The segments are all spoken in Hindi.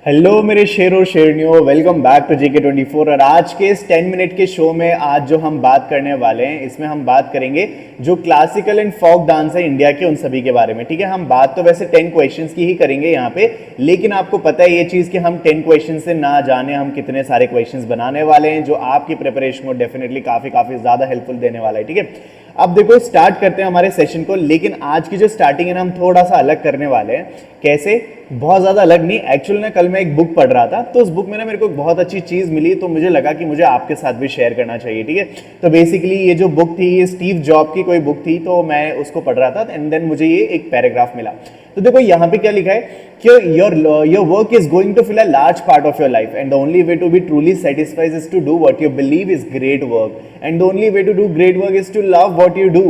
हेलो मेरे शेर और शेरनियों, वेलकम बैक टू JK24। और आज के इस 10 मिनट के शो में आज जो हम बात करने वाले हैं, इसमें हम बात करेंगे जो क्लासिकल एंड फोक डांस है इंडिया के, उन सभी के बारे में। ठीक है, हम बात तो वैसे 10 क्वेश्चंस की ही करेंगे यहाँ पे, लेकिन आपको पता है ये चीज़ कि हम 10 क्वेश्चन से ना जाने हम कितने सारे क्वेश्चंस बनाने वाले हैं, जो आपकी प्रिपरेशन को डेफिनेटली काफ़ी ज़्यादा हेल्पफुल देने वाला है। ठीक है, अब देखो स्टार्ट करते हैं हमारे सेशन को। लेकिन आज की जो स्टार्टिंग है ना, हम थोड़ा सा अलग करने वाले हैं। कैसे? बहुत ज़्यादा अलग नहीं, एक्चुअली ना कल मैं एक बुक पढ़ रहा था, तो उस बुक में ना मेरे को एक बहुत अच्छी चीज़ मिली, तो मुझे लगा कि मुझे आपके साथ भी शेयर करना चाहिए। ठीक है, तो बेसिकली ये जो बुक थी, ये स्टीव जॉब की कोई बुक थी, तो मैं उसको पढ़ रहा था एंड देन मुझे ये एक पैराग्राफ मिला। तो देखो यहाँ पे क्या लिखा है कि your work is going to fill a large part of your life and the only way to be truly satisfied is to do what you believe is great work and the only way to do great work is to love what you do.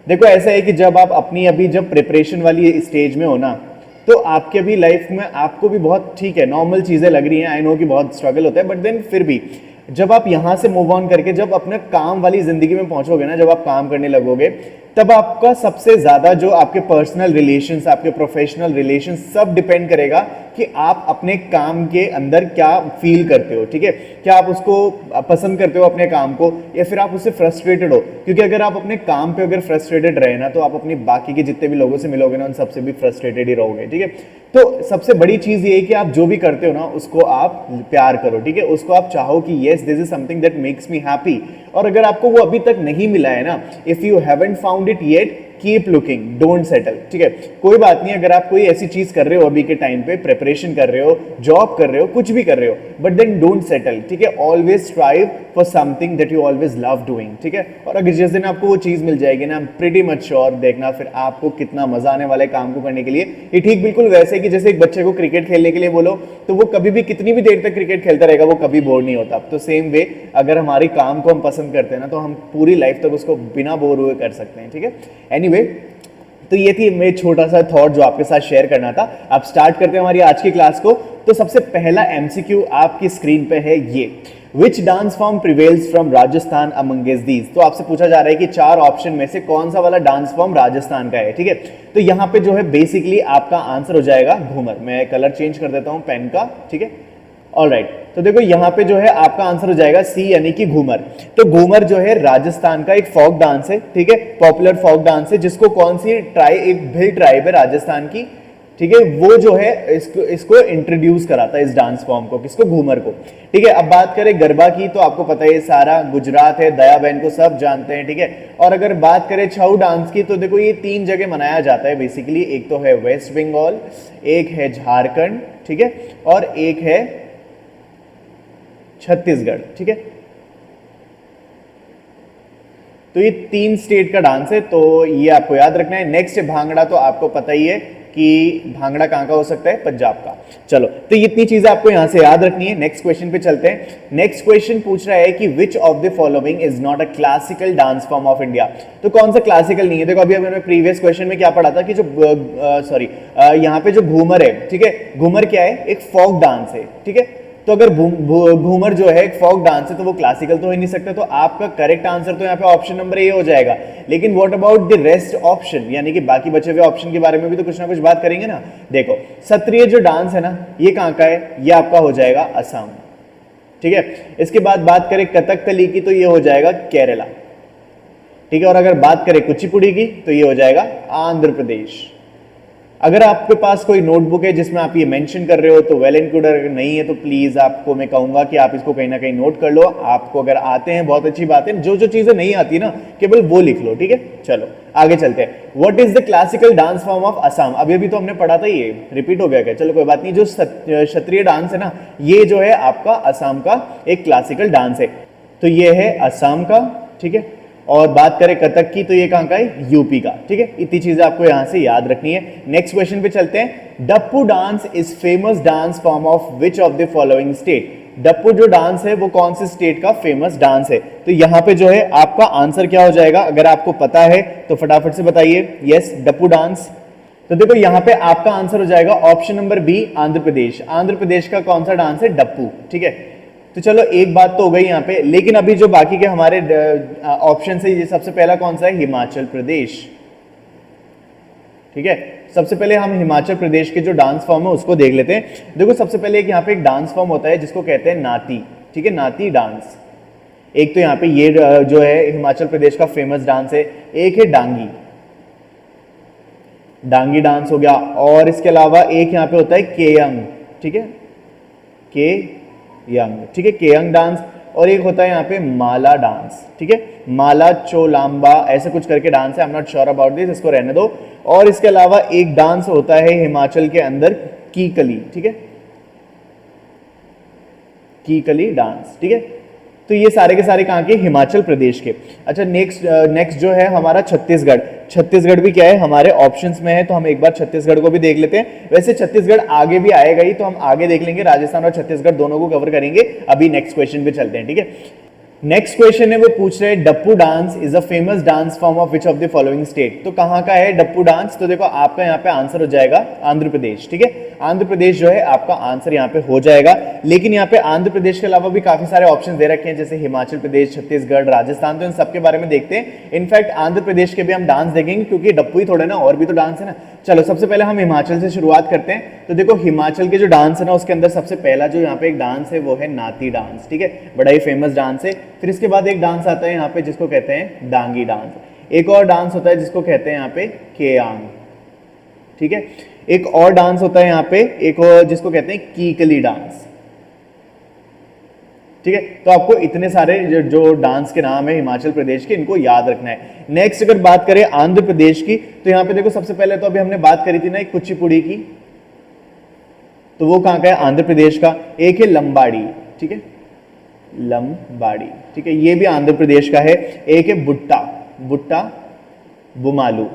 देखो ऐसा है कि जब आप अपनी अभी जब प्रिपरेशन वाली स्टेज में हो ना, तो आपके अभी लाइफ में आपको भी बहुत ठीक है, नॉर्मल चीज़ें लग रही हैं, आई नो कि बहुत स्ट्रगल होता है, बट देन फिर भी जब आप यहाँ से मूव ऑन करके जब अपने काम वाली जिंदगी में पहुंचोगे ना, जब आप काम करने लगोगे, तब आपका सबसे ज़्यादा जो आपके पर्सनल रिलेशंस, आपके प्रोफेशनल रिलेशंस, सब डिपेंड करेगा कि आप अपने काम के अंदर क्या फील करते हो। ठीक है, क्या आप उसको पसंद करते हो अपने काम को, या फिर आप उससे फ्रस्ट्रेटेड हो? क्योंकि अगर आप अपने काम पे अगर फ्रस्ट्रेटेड रहे ना, तो आप अपनी बाकी के जितने भी लोगों से मिलोगे ना, उन सबसे भी फ्रस्ट्रेटेड ही रहोगे। ठीक है, तो सबसे बड़ी चीज़ ये है कि आप जो भी करते हो ना, उसको आप प्यार करो। ठीक है, उसको आप चाहो कि yes this is something that makes me happy. और अगर आपको वो अभी तक नहीं मिला है ना, if you haven't found it yet, keep looking, don't settle. ठीक है, कोई बात नहीं, अगर आप कोई ऐसी चीज कर रहे हो अभी के टाइम पे, प्रिपरेशन कर रहे हो, जॉब कर रहे हो, कुछ भी कर रहे हो, बट देन डोंट सेटल। ठीक है, always strive for something that you always love doing. ठीक है, और अगर जिस दिन आपको वो चीज मिल जाएगी ना, प्रीटी मच श्योर, देखना फिर आपको कितना मजा आने वाला है काम को करने के लिए। ये ठीक बिल्कुल वैसे कि जैसे एक बच्चे को क्रिकेट खेलने के लिए बोलो, तो वो कभी भी कितनी भी देर तक क्रिकेट खेलता रहेगा, वो कभी बोर नहीं होता। तो सेम वे, अगर हमारी काम को हम पसंद करते हैं ना, तो हम पूरी लाइफ तक उसको बिना बोर हुए कर सकते हैं। ठीक है, एनीवे, तो ये थी मेरा छोटा सा थॉट जो आपके साथ शेयर करना था। अब स्टार्ट करते हैं हमारी आज की क्लास को। तो सबसे पहला एमसीक्यू आपकी स्क्रीन पे है ये, which dance form prevails from Rajasthan amongst these. तो आपसे पूछा जा रहा है कि 4 ऑप्शन में से कौन सा वाला डांस फॉर्म राजस्थान का है। ठीक है, तो यहाँ पे जो है बेसिकली आपका आंसर हो जाएगा घूमर। मैं कलर चेंज कर देता हूं पेन का। ठीक है, ऑलराइट, तो देखो यहाँ पे जो है आपका आंसर हो जाएगा सी, यानी कि घूमर। तो घूमर जो है राजस्थान का एक फोक डांस है। ठीक है, पॉपुलर फोक डांस है, जिसको कौन सी एक भिल ट्राइब है राजस्थान की, ठीक है, वो जो है इसको इंट्रोड्यूस कराता है, इस डांस फॉर्म को, किसको? घूमर को। ठीक है, अब बात करें गरबा की, तो आपको पता है सारा गुजरात है, दया बहन को सब जानते हैं। ठीक है, और अगर बात करें छऊ डांस की, तो देखो ये 3 जगह मनाया जाता है बेसिकली। एक तो है वेस्ट बंगाल, एक है झारखंड, ठीक है, और एक है छत्तीसगढ़। ठीक है, तो ये 3 स्टेट का डांस है, तो ये आपको याद रखना है। नेक्स्ट है भांगड़ा, तो आपको पता ही है कि भांगड़ा कहां का हो सकता है? पंजाब का। चलो, तो ये इतनी चीजें आपको यहां से याद रखनी है। नेक्स्ट क्वेश्चन पे चलते हैं। नेक्स्ट क्वेश्चन पूछ रहा है कि which of the following is not a classical dance form of India. तो कौन सा क्लासिकल नहीं है? देखो अभी मैंने प्रीवियस क्वेश्चन में क्या पढ़ा था कि जो यहाँ पे जो घूमर है, ठीक है, घूमर क्या है? एक फोक डांस है। ठीक है, तो अगर घूमर जो है एक फोक डांस है, तो वो क्लासिकल तो हो ही नहीं सकता। तो आपका करेक्ट आंसर तो यहाँ पे ऑप्शन नंबर ए हो जाएगा। लेकिन what about the rest option, यानी कि बाकी बचे हुए ऑप्शन के बारे में भी तो कुछ ना कुछ बात करेंगे ना। देखो, सत्रिय जो डांस है ना, ये कहाँ का है? ये आपका हो जाएगा असम। ठीक है, इसके बाद बात करें कथकली की, तो ये हो जाएगा केरला। ठीक है, और अगर बात करें कुचिपुड़ी की, तो ये हो जाएगा आंध्र प्रदेश। अगर आपके पास कोई नोटबुक है जिसमें आप ये मेंशन कर रहे हो, तो वेल एंड गुड। अगर नहीं है तो प्लीज आपको मैं कहूंगा कि आप इसको कहीं ना कहीं नोट कर लो। आपको अगर आते हैं बहुत अच्छी बात है, जो जो चीजें नहीं आती ना, केवल वो लिख लो। ठीक है, चलो आगे चलते हैं। What is the classical dance form of Assam? अभी अभी तो हमने पढ़ा था, ये रिपीट हो गया क्या? चलो कोई बात नहीं। जो क्षत्रिय डांस है ना, ये जो है आपका असम का एक क्लासिकल डांस है। तो ये है असम का। ठीक है, और बात करें कथक की, तो ये कहां का है? यूपी का। ठीक है, इतनी चीजें आपको यहां से याद रखनी है। नेक्स्ट क्वेश्चन पे चलते हैं। Dappu dance is famous dance form of which of the following state? Dappu जो डांस है वो कौन से स्टेट का फेमस डांस है? तो यहां पे जो है आपका आंसर क्या हो जाएगा? अगर आपको पता है तो फटाफट से बताइए। Yes, Dappu dance. तो देखो यहां पे आपका आंसर हो जाएगा option number B, Andhra Pradesh. Andhra Pradesh का कौन सा डांस है? डप्पू। ठीक है, तो चलो एक बात तो हो गई यहाँ पे, लेकिन अभी जो बाकी के हमारे ऑप्शन है, ये सबसे पहला कौन सा है? हिमाचल प्रदेश। ठीक है, सबसे पहले हम हिमाचल प्रदेश के जो डांस फॉर्म है उसको देख लेते हैं। देखो सबसे पहले एक यहाँ पे एक डांस फॉर्म होता है जिसको कहते हैं नाती, ठीक है, नाती डांस। एक तो यहाँ पे ये जो है हिमाचल प्रदेश का फेमस डांस है। एक है डांगी, डांगी डांस हो गया। और इसके अलावा एक यहाँ पे होता है केयंग, ठीक है, केयंग, ठीक है, केयंग डांस। और एक होता है यहाँ पे माला डांस, ठीक है, माला चोलाम्बा ऐसे कुछ करके डांस है, I am not sure about this, इसको रहने दो। और इसके अलावा एक डांस होता है हिमाचल के अंदर कीकली, ठीक है, कीकली डांस, ठीक है। तो ये सारे के सारे कहाँ के, हिमाचल प्रदेश के। अच्छा नेक्स्ट जो है हमारा छत्तीसगढ़। छत्तीसगढ़ भी क्या है हमारे ऑप्शंस में है, तो हम एक बार छत्तीसगढ़ को भी देख लेते हैं। वैसे छत्तीसगढ़ आगे भी आएगा ही, तो हम आगे देख लेंगे, राजस्थान और छत्तीसगढ़ दोनों को कवर करेंगे। अभी नेक्स्ट क्वेश्चन पे चलते हैं, ठीक है। नेक्स्ट क्वेश्चन है वो पूछ रहे हैं Dappu dance is a famous dance form of which of the following state. तो कहाँ का है डप्पू डांस, तो देखो आपका यहाँ पे आंसर हो जाएगा आंध्र प्रदेश, ठीक है, आंध्र प्रदेश जो है आपका आंसर यहाँ पे हो जाएगा। लेकिन यहाँ पे आंध्र प्रदेश के अलावा भी काफी सारे ऑप्शन दे रखे हैं, जैसे हिमाचल प्रदेश, छत्तीसगढ़, राजस्थान, तो इन सबके बारे में देखते हैं। इनफैक्ट आंध्र प्रदेश के भी हम डांस देखेंगे, क्योंकि डप्पू ही थोड़े ना, और भी तो डांस है ना। चलो सबसे पहले हम हिमाचल से शुरुआत करते हैं। तो देखो हिमाचल के जो डांस है ना, उसके अंदर सबसे पहला जो यहाँ पे एक डांस है वो है नाती डांस, ठीक है, बड़ा ही फेमस डांस है। फिर इसके बाद एक डांस आता है यहाँ पे जिसको कहते हैं डांगी डांस। एक और डांस होता है जिसको कहते हैं यहाँ पे केयांग, ठीक है। एक और डांस होता है यहाँ पे, एक और जिसको कहते हैं कीकली डांस, ठीक है। तो आपको इतने सारे जो डांस के नाम है हिमाचल प्रदेश के, इनको याद रखना है। नेक्स्ट अगर बात करें आंध्र प्रदेश की, तो यहाँ पे देखो सबसे पहले तो अभी हमने बात करी थी ना एक कुचिपुड़ी की, तो वो कहाँ का है, आंध्र प्रदेश का। एक है लंबाड़ी, ठीक है, लंबाड़ी, ठीक है, ये भी आंध्र प्रदेश का है। एक है बुट्टा, बुट्टा बुमालू,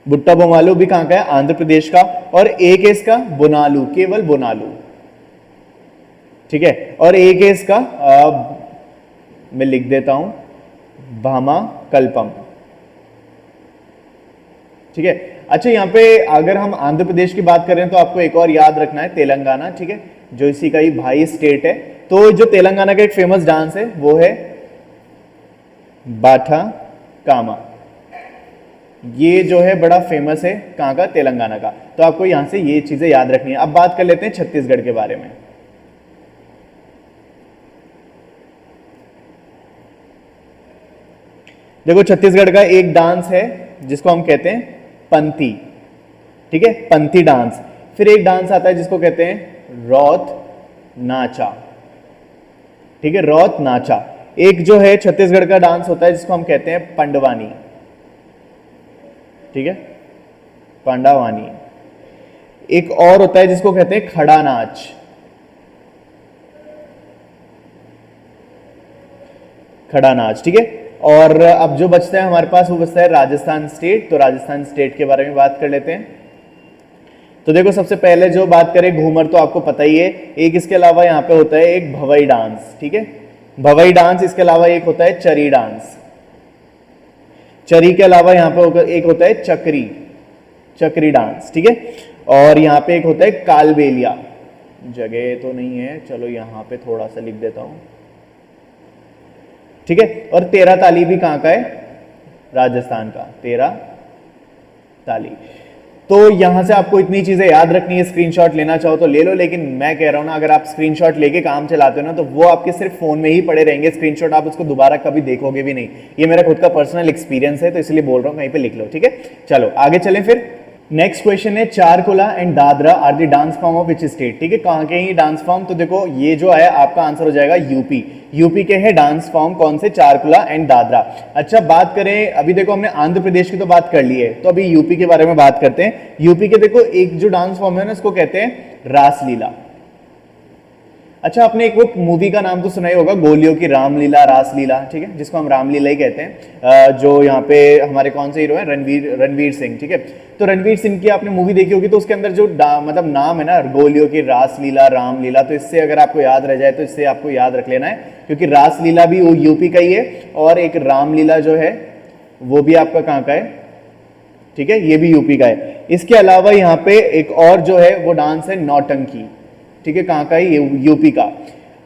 बुट्टा बोमालू भी कहां का है, आंध्र प्रदेश का। और एक है इसका बोनालू, केवल बोनालू, ठीक है। और एक है इसका मैं लिख देता हूं भामा कल्पम, ठीक है। अच्छा यहाँ पे अगर हम आंध्र प्रदेश की बात करें तो आपको एक और याद रखना है तेलंगाना, ठीक है, जो इसी का ही भाई स्टेट है। तो जो तेलंगाना का एक फेमस डांस है वो है बाठा कामा, ये जो है बड़ा फेमस है कहाँ का, तेलंगाना का। तो आपको यहां से ये चीजें याद रखनी है। अब बात कर लेते हैं छत्तीसगढ़ के बारे में। देखो छत्तीसगढ़ का एक डांस है जिसको हम कहते हैं पंथी, ठीक है, पंथी डांस। फिर एक डांस आता है जिसको कहते हैं रौत नाचा, ठीक है, रौत नाचा। एक जो है छत्तीसगढ़ का डांस होता है जिसको हम कहते हैं पंडवानी, ठीक है, पांडावानी। एक और होता है जिसको कहते हैं खड़ा नाच, खड़ा नाच, ठीक है। और अब जो बचता है हमारे पास वो बचता है राजस्थान स्टेट। तो राजस्थान स्टेट के बारे में बात कर लेते हैं। तो देखो सबसे पहले जो बात करें घूमर, तो आपको पता ही है। एक इसके अलावा यहाँ पे होता है एक भवई डांस, ठीक है, भवई डांस। इसके अलावा एक होता है चरी डांस, चरी के अलावा यहाँ पे एक होता है चक्री, चक्री डांस, ठीक है। और यहाँ पे एक होता है कालबेलिया, जगह तो नहीं है, चलो यहाँ पे थोड़ा सा लिख देता हूं, ठीक है। और तेरा ताली भी कहाँ का है, राजस्थान का, तेरा ताली। तो यहां से आपको इतनी चीजें याद रखनी है। स्क्रीनशॉट लेना चाहो तो ले लो, लेकिन मैं कह रहा हूं ना, अगर आप स्क्रीनशॉट लेके काम चलाते हो ना, तो वो आपके सिर्फ फोन में ही पड़े रहेंगे। स्क्रीनशॉट आप उसको दोबारा कभी देखोगे भी नहीं। ये मेरा खुद का पर्सनल एक्सपीरियंस है, तो इसलिए बोल रहा हूं, कहीं पे लिख लो, ठीक है। चलो आगे चलें फिर। नेक्स्ट क्वेश्चन है Charkula and Dadra are the dance form of which state, ठीक है, कहां के ही डांस फॉर्म। तो देखो ये जो है आपका आंसर हो जाएगा यूपी, यूपी के है डांस फॉर्म कौन से, चारकुला एंड दादरा। अच्छा बात करें, अभी देखो हमने आंध्र प्रदेश की तो बात कर ली है, तो अभी यूपी के बारे में बात करते हैं। यूपी के देखो एक जो डांस फॉर्म है ना, इसको कहते हैं रासलीला। अच्छा आपने एक वो मूवी का नाम तो सुना ही होगा, गोलियों की रामलीला, रासलीला, ठीक है, जिसको हम रामलीला ही कहते हैं। जो यहाँ पे हमारे कौन से हीरो हैं, रणवीर सिंह, ठीक है। तो रणवीर सिंह की आपने मूवी देखी होगी, तो उसके अंदर जो मतलब नाम है ना, गोलियों की रासलीला, रामलीला, तो इससे अगर आपको याद रह जाए तो इससे आपको याद रख लेना है, क्योंकि रासलीला भी वो यूपी का ही है, और एक रामलीला जो है वो भी आपका कहाँ का है, ठीक है, ये भी यूपी का है। इसके अलावा यहाँ पे एक और जो है वो डांस है नौटंकी, ठीक है, कहाँ का है, ये यूपी का।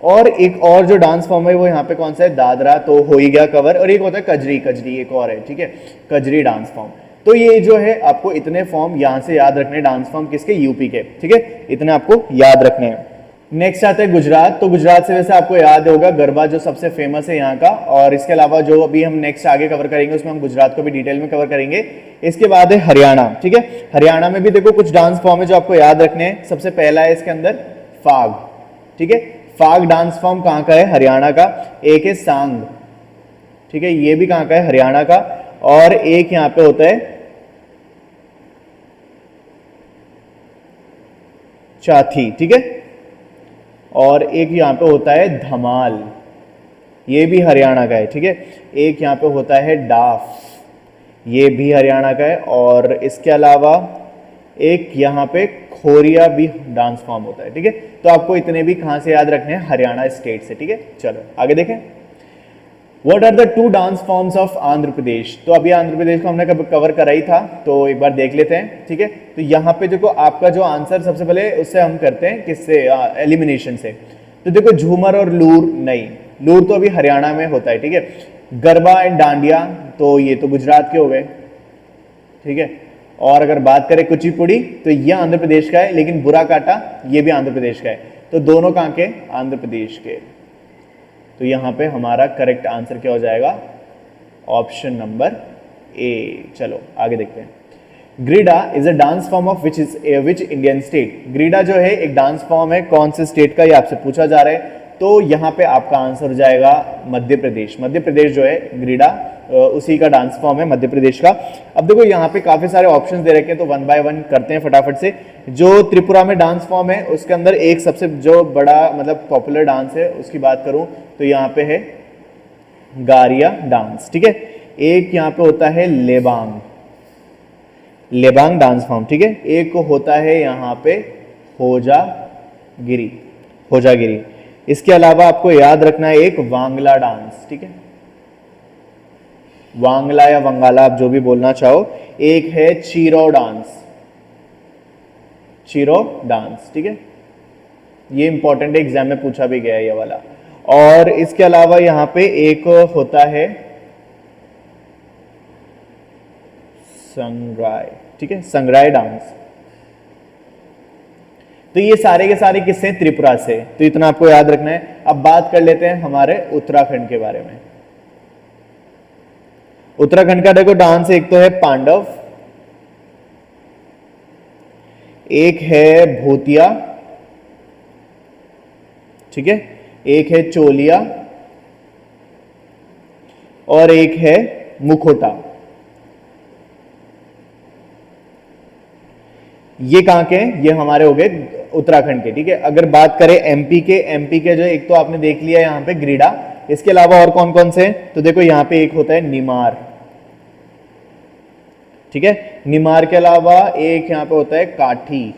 और एक और जो डांस फॉर्म है वो यहाँ पे कौन सा है, दादरा, तो हो ही गया कवर। और एक होता है कजरी, कजरी एक और है, ठीक है, कजरी डांस फॉर्म। तो ये जो है आपको इतने फॉर्म यहाँ से याद रखने, डांस फॉर्म किसके, यूपी के, ठीक है, इतने आपको याद रखने हैं। नेक्स्ट आता है गुजरात। तो गुजरात से वैसे आपको याद होगा गरबा जो सबसे फेमस है यहाँ का, और इसके अलावा जो अभी हम नेक्स्ट आगे कवर करेंगे उसमें हम गुजरात को भी डिटेल में कवर करेंगे। इसके बाद है हरियाणा, ठीक है, हरियाणा में भी देखो कुछ डांस फॉर्म है जो आपको याद रखने हैं। सबसे पहला है इसके अंदर फाग, ठीक है, फाग डांस फॉर्म कहाँ का है, हरियाणा का। एक है सांग, ठीक है, ये भी कहाँ का है, हरियाणा का। और एक यहाँ पे होता है चाथी, ठीक है, और एक यहाँ पे होता है धमाल, ये भी हरियाणा का है, ठीक है। एक यहाँ पे होता है डाफ, ये भी हरियाणा का है। और इसके अलावा एक यहाँ पे खोरिया भी डांस फॉर्म होता है, ठीक है। तो आपको इतने भी कहाँ से याद रखने हैं, हरियाणा स्टेट से, ठीक है। चलो आगे देखें, what are the two dance forms of Andhra Pradesh. तो अभी आंध्र प्रदेश को हमने कवर करा ही था, तो एक बार देख लेते हैं, ठीक है। तो यहाँ पे देखो आपका जो आंसर सबसे पहले उससे हम करते हैं, किससे, एलिमिनेशन से। तो देखो झूमर और लूर, नहीं, लूर तो अभी हरियाणा में होता है, ठीक है। गरबा एंड डांडिया, तो ये तो गुजरात के हो गए, ठीक है। और अगर बात करें कुचिपुड़ी, तो यह आंध्र प्रदेश का है, लेकिन बुरा काटा ये भी आंध्र प्रदेश का है। तो दोनों कहाँ के, आंध्र प्रदेश के। तो यहां पे हमारा करेक्ट आंसर क्या हो जाएगा, ऑप्शन नंबर ए। चलो आगे देखते हैं। Grida is a dance form of which Indian state. Grida जो है एक डांस फॉर्म है, कौन से स्टेट का, ये आपसे पूछा जा रहा है। तो यहाँ पे आपका आंसर हो जाएगा मध्य प्रदेश। मध्य प्रदेश जो है ग्रीडा उसी का डांस फॉर्म है, मध्य प्रदेश का। अब देखो यहाँ पे काफी सारे ऑप्शंस दे रखे हैं, तो वन बाय वन करते हैं फटाफट से। जो त्रिपुरा में डांस फॉर्म है उसके अंदर एक सबसे जो बड़ा मतलब पॉपुलर डांस है उसकी बात करूं तो यहाँ पे है गारिया डांस, ठीक है। एक यहाँ पे होता है लेबांग, लेबांग डांस फॉर्म, ठीक है। एक होता है यहाँ पे होजागिरी, होजागिरी। इसके अलावा आपको याद रखना है एक वांगला डांस, ठीक है, वांगला या वंगाला आप जो भी बोलना चाहो। एक है चीरो डांस, चीरो डांस, ठीक है, ये इंपॉर्टेंट है, एग्जाम में पूछा भी गया है ये वाला। और इसके अलावा यहां पे एक होता है संग्राय, ठीक है, संग्राय डांस। तो ये सारे के सारे किससे, त्रिपुरा से, तो इतना आपको याद रखना है। अब बात कर लेते हैं हमारे उत्तराखंड के बारे में। उत्तराखंड का देखो डांस, एक तो है पांडव, एक है भूतिया, ठीक है, एक है चोलिया और एक है मुखोटा। ये कहां के, ये हमारे हो गए उत्तराखंड के, ठीक है। अगर बात करें एमपी के, एमपी के जो एक तो आपने देख लिया यहां पे ग्रीडा, इसके अलावा और कौन कौन से, तो देखो यहां पे एक होता है निमार, ठीक है। निमार के अलावा एक यहां पे होता है काठी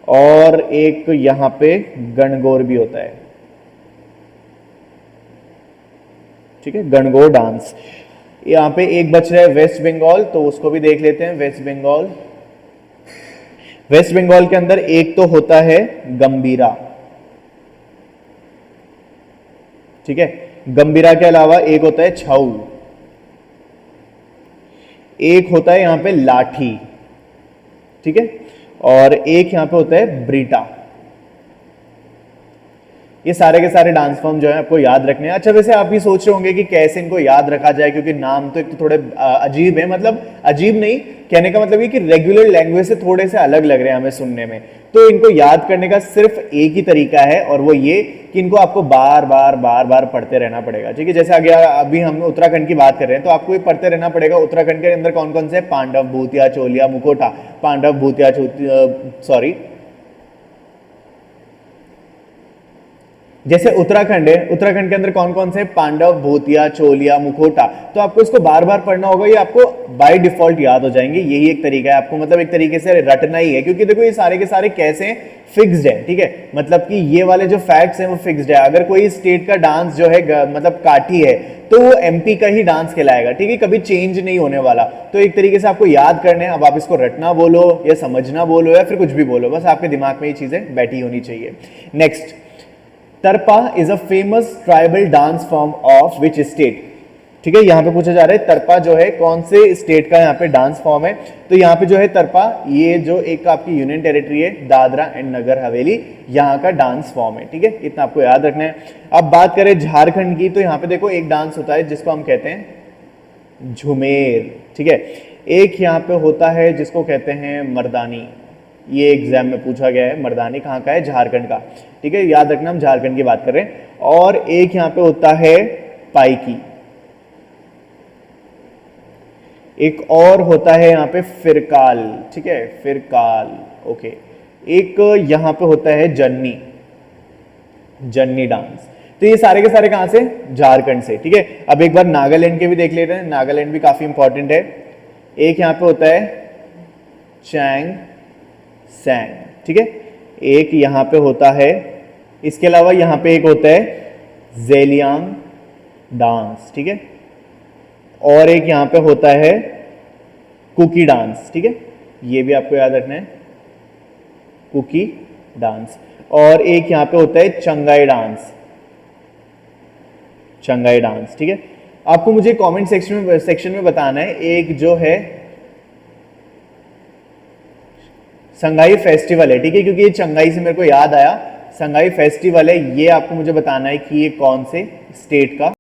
और एक यहां पे गणगौर भी होता है, ठीक है, गणगौर डांस। यहां पे एक बच रहा है वेस्ट बंगाल, तो उसको भी देख लेते हैं। वेस्ट बंगाल, वेस्ट बंगाल के अंदर एक तो होता है गंभीरा, ठीक है। गंभीरा के अलावा एक होता है छाऊ, एक होता है यहां पे लाठी, ठीक है, और एक यहां पे होता है ब्रीटा। ये सारे के सारे डांस फॉर्म जो है आपको याद रखने हैं। अच्छा, वैसे आप भी सोच रहे होंगे कि कैसे इनको याद रखा जाए, क्योंकि नाम तो एक तो थोड़े अजीब है, मतलब अजीब नहीं, कहने का मतलब ये कि रेगुलर लैंग्वेज से थोड़े से अलग लग रहे हैं हमें सुनने में। तो इनको याद करने का सिर्फ एक ही तरीका है, और वो ये कि इनको आपको बार बार बार बार पढ़ते रहना पड़ेगा, ठीक है। जैसे आगे अभी हम उत्तराखंड की बात कर रहे हैं, तो आपको ये पढ़ते रहना पड़ेगा। उत्तराखंड के अंदर कौन कौन से, पांडव, भूतिया, चोलिया, मुखोटा। पांडव, भूतिया, सॉरी, जैसे उत्तराखंड है, उत्तराखंड के अंदर कौन कौन से, पांडव, भूतिया, चोलिया, मुखोटा। तो आपको इसको बार बार पढ़ना होगा, ये आपको बाय डिफॉल्ट याद हो जाएंगे। यही एक तरीका है, आपको मतलब एक तरीके से रटना ही है, क्योंकि देखो ये सारे के सारे कैसे फिक्स्ड है, ठीक है। मतलब कि ये वाले जो फैक्ट्स हैं वो फिक्स्ड है। अगर कोई स्टेट का डांस जो है मतलब काठी है, तो वो एमपी का ही डांस कहलाएगा, ठीक है, कभी चेंज नहीं होने वाला। तो एक तरीके से आपको याद करने हैं। अब आप इसको रटना बोलो या समझना बोलो या फिर कुछ भी बोलो, बस आपके दिमाग में ये चीजें बैठी होनी चाहिए। Next, Tarpa is a famous tribal dance form of which state. ठीक है, यहाँ पे पूछा जा रहा है तरपा जो है कौन से स्टेट का यहाँ पे डांस फॉर्म है। तो यहाँ पे जो है तरपा, ये जो एक आपकी यूनियन टेरिटरी है दादरा एंड नगर हवेली, यहाँ का डांस फॉर्म है। ठीक है, इतना आपको याद रखना है। अब बात करें झारखंड की, तो यहाँ पे देखो एक डांस होता है जिसको हम कहते हैं झुमेर। ठीक है, एक यहाँ पे होता है जिसको कहते हैं मर्दानी, ये एग्जाम में पूछा गया है। मर्दानी कहाँ का है? झारखंड का। ठीक है, याद रखना हम झारखंड की बात कर रहे हैं। और एक यहाँ पे होता है पाइकी, एक और होता है यहाँ पे फिरकाल। ठीक है, फिरकाल। ओके, एक यहाँ पे होता है जन्नी, जन्नी डांस। तो ये सारे के सारे कहाँ से? झारखंड से। ठीक है, अब एक बार नागालैंड के भी देख लेते हैं, नागालैंड भी काफी इंपॉर्टेंट है। एक यहाँ पे होता है चैंग सैंग। ठीक है, एक यहाँ पे होता है, इसके अलावा यहाँ पे एक होता है जेलियांग डांस। ठीक है, और एक यहाँ पे होता है कुकी डांस। ठीक है, ये भी आपको याद रखना है, कुकी डांस। और एक यहाँ पे होता है चंगाई डांस, चंगाई डांस। ठीक है, आपको मुझे कमेंट सेक्शन में बताना है, एक जो है संगाई फेस्टिवल है। ठीक है, क्योंकि ये चंगाई से मेरे को याद आया, संगाई फेस्टिवल है, ये आपको मुझे बताना है कि ये कौन से स्टेट का